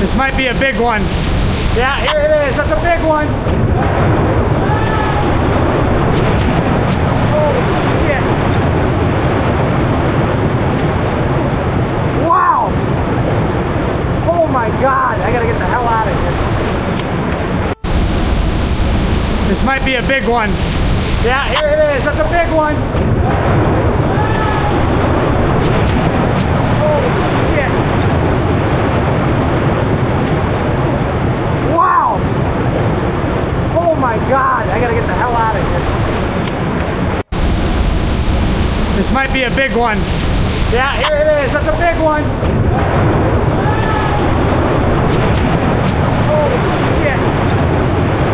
This might be a big one. Yeah, here it is. That's a big one. Holy shit. Wow. Oh my God. I gotta get the hell out of here. This might be a big one. Yeah, here it is. That's a big one. Holy shit. Wow. Oh my God. I gotta get the hell out of here. This might be a big one. Yeah, here it is. That's a big one.